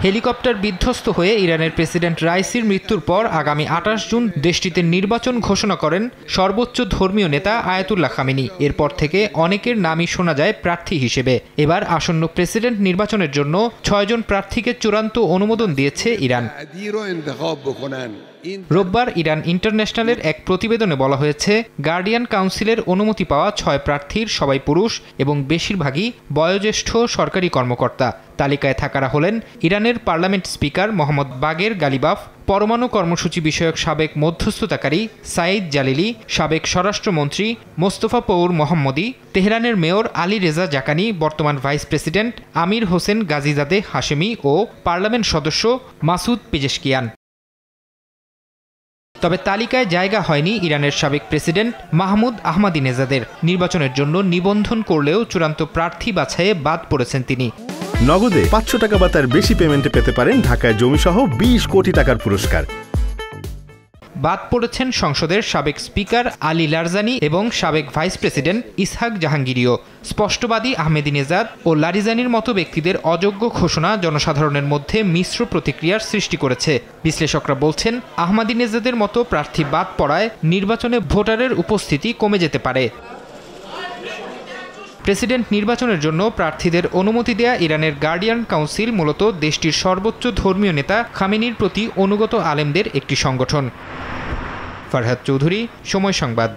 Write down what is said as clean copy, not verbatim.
Helicopter বিধ্বস্ত হয়ে ইরানের প্রেসিডেন্ট রাইসির মৃত্যুর পর আগামী ২৮ জুন দেশটিতে নির্বাচন ঘোষণা করেন সর্বোচ্চ ধর্মীয় নেতা আয়াতুল্লাহ খামেনি। এরপর থেকে অনেকের নামই শোনা যায় প্রার্থী হিসেবে। এবার আসন্ন প্রেসিডেন্ট নির্বাচনের জন্য ৬ জন প্রার্থীকে চূড়ান্ত অনুমোদন দিয়েছে ইরান। রোববার ইরান ইন্টারন্যাশনালের এক প্রতিবেদনে বলা হয়েছে, গার্ডিয়ান কাউন্সিলের অনুমতি পাওয়া ৬ প্রার্থীর সবাই পুরুষ এবং বেশিরভাগই বয়োজ্যেষ্ঠ সরকারি কর্মকর্তা। তালিকায় থাকারা হলেন ইরানের পার্লামেন্ট স্পিকার মোহাম্মদ বাগের গালিবাফ, পরমাণু কর্মসূচি বিষয়ক সাবেক মধ্যস্থতাকারী সাইদ জালিলি, সাবেক স্বরাষ্ট্রমন্ত্রী মোস্তফা পৌর মোহাম্মদী, তেহরানের মেয়র আলী রেজা জাকানি, বর্তমান ভাইস প্রেসিডেন্ট আমির হোসেন গাজিজাদে হাশেমি ও পার্লামেন্ট সদস্য মাসুদ পেজেশকিয়ান। তবে তালিকায় জায়গা হয়নি ইরানের সাবেক প্রেসিডেন্ট মাহমুদ আহমাদিনেজাদের। নির্বাচনের জন্য নিবন্ধন করলেও চূড়ান্ত প্রার্থী বাছাইয়ে বাদ পড়েছেন তিনি। নগদে ৫০০ টাকা বা তার বেশি পেমেন্টে পেতে পারেন ঢাকায় জমিসহ ২০ কোটি টাকার পুরস্কার। বাদ পড়েছেন সংসদের সাবেক স্পিকার আলী লারজানি এবং সাবেক ভাইস প্রেসিডেন্ট ইসহাক জাহাঙ্গীরিও। স্পষ্টবাদী আহমেদিনেজাদ ও লারিজানির মতো ব্যক্তিদের অযোগ্য ঘোষণা জনসাধারণের মধ্যে মিশ্র প্রতিক্রিয়ার সৃষ্টি করেছে। বিশ্লেষকরা বলছেন, আহমাদিনেজাদের মতো প্রার্থী বাদ পড়ায় নির্বাচনে ভোটারের উপস্থিতি কমে যেতে পারে। প্রেসিডেন্ট নির্বাচনের জন্য প্রার্থীদের অনুমতি দেয়া ইরানের গার্ডিয়ান কাউন্সিল মূলত দেশটির সর্বোচ্চ ধর্মীয় নেতা খামেনির প্রতি অনুগত আলেমদের একটি সংগঠন। ফারহাদ চৌধুরী, সময় সংবাদ।